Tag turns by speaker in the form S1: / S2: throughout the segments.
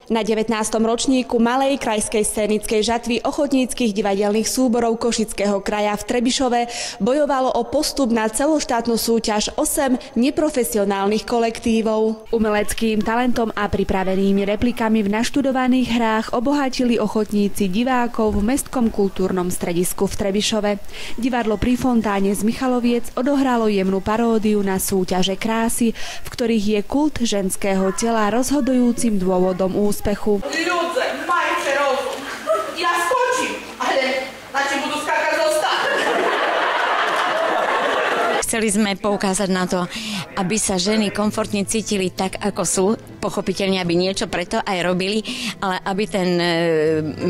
S1: Na 19. ročníku malej krajskej scénickej žatvy ochotníckych divadelných súborov Košického kraja v Trebišove bojovalo o postup na celoštátnu súťaž 8 neprofesionálnych kolektívov. Umeleckým talentom a pripravenými replikami v naštudovaných hrách obohatili ochotníci divákov v Mestskom kultúrnom stredisku v Trebišove. Divadlo Pri fontáne z Michaloviec odohralo jemnú paródiu na súťaže krásy, v ktorých je kult ženského tela rozhodujúcim dôvodom úspechu.
S2: Ľudze, majte rozum. Ja skočím, ale na či budú skákať zostať.
S3: Chceli sme poukázať na to, aby sa ženy komfortne cítili tak, ako sú, pochopiteľne, aby niečo preto aj robili, ale aby ten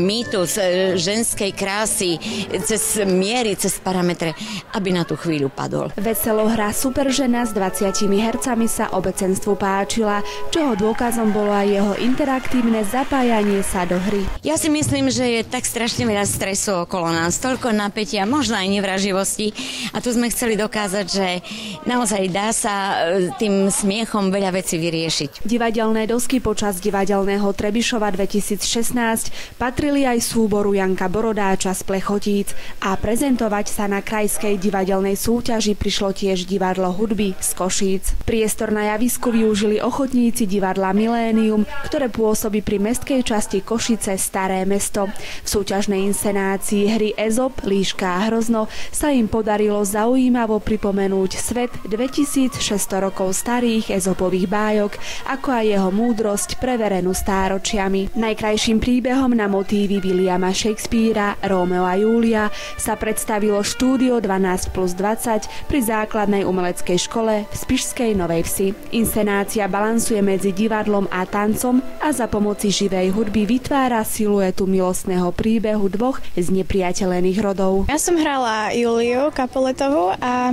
S3: mýtus ženskej krásy cez miery, cez parametre, aby na tú chvíľu padol.
S1: Veselohra Superžena s 20 hercami sa obecenstvu páčila, čoho dôkazom bolo aj jeho interaktívne zapájanie sa do hry.
S3: Ja si myslím, že je tak strašne veľa stresu okolo nás, toľko napätia, možno aj nevraživosti, a tu sme chceli dokázať, že naozaj dá sa tým smiechom veľa vecí vyriešiť.
S1: Divadelné dosky počas Divadelného Trebišova 2016 patrili aj súboru Janka Borodáča z Plechotíc a prezentovať sa na krajskej divadelnej súťaži prišlo tiež Divadlo hudby z Košíc. Priestor na javisku využili ochotníci divadla Milénium, ktoré pôsobí pri mestskej časti Košice Staré mesto. V súťažnej inscenácii hry Ezop, Líška a Hrozno sa im podarilo zaujímavo pripomenúť svet 2600 rokov starých Ezopových bájok, ako aj jeho múdrosť preverenú stáročiami. Najkrajším príbehom na motívy Williama Shakespearea Rómeo a Júlia sa predstavilo štúdio 12+20 pri základnej umeleckej škole v Spišskej Novej Vsi. Inscenácia balansuje medzi divadlom a tancom a za pomoci živej hudby vytvára siluetu milostného príbehu dvoch znepriateľených rodov.
S4: Ja som hrala Júliu Kapoletovú a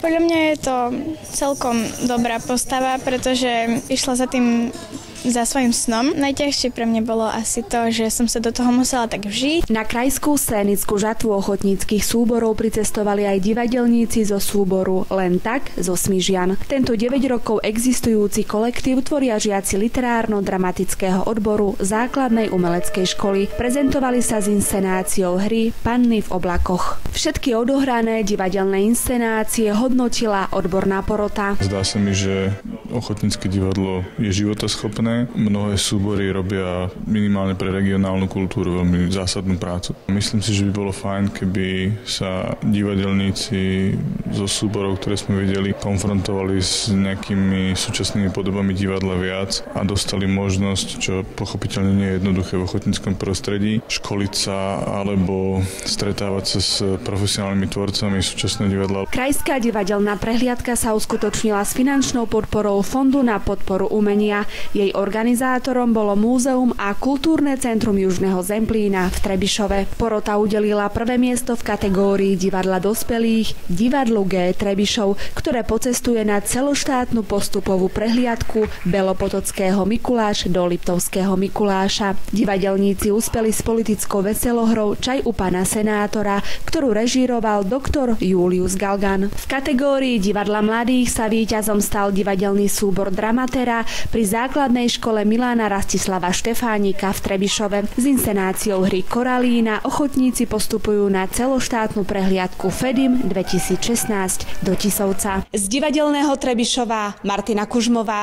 S4: podľa mňa je to celkom dobrá postava, pretože išla za svojím snom. Najťažšie pre mňa bolo asi to, že som sa do toho musela tak vžiť.
S1: Na krajskú scénickú žatvu ochotníckych súborov pricestovali aj divadelníci zo súboru Len tak zo Smižian. Tento 9 rokov existujúci kolektív tvoria žiaci literárno-dramatického odboru základnej umeleckej školy. Prezentovali sa s inscenáciou hry Panny v oblakoch. Všetky odohrané divadelné inscenácie hodnotila odborná porota.
S5: Zdá sa mi, že ochotnícke divadlo je životaschopné. Mnohé súbory robia minimálne pre regionálnu kultúru veľmi zásadnú prácu. Myslím si, že by bolo fajn, keby sa divadelníci zo súborov, ktoré sme videli, konfrontovali s nejakými súčasnými podobami divadla viac a dostali možnosť, čo pochopiteľne nie je jednoduché v ochotníckom prostredí, školiť sa alebo stretávať sa s profesionálnymi tvorcami súčasného divadla.
S1: Krajská divadelná prehliadka sa uskutočnila s finančnou podporou Fondu na podporu umenia. Jej organizátorom bolo Múzeum a Kultúrne centrum Južného Zemplína v Trebišove. Porota udelila prvé miesto v kategórii divadla dospelých divadlu G Trebišov, ktoré pocestuje na celoštátnu postupovú prehliadku Belopotockého Mikuláš do Liptovského Mikuláša. Divadelníci uspeli s politickou veselohrou Čaj u pána senátora, ktorú režíroval doktor Julius Galgan. V kategórii divadla mladých sa víťazom stal divadelný súbor Dramatera pri základnej škole Milána Rastislava Štefánika v Trebišove. S inscenáciou hry Koralína ochotníci postupujú na celoštátnu prehliadku FEDIM 2016 do Tisovca. Z divadelného Trebišova Martina Kužmová.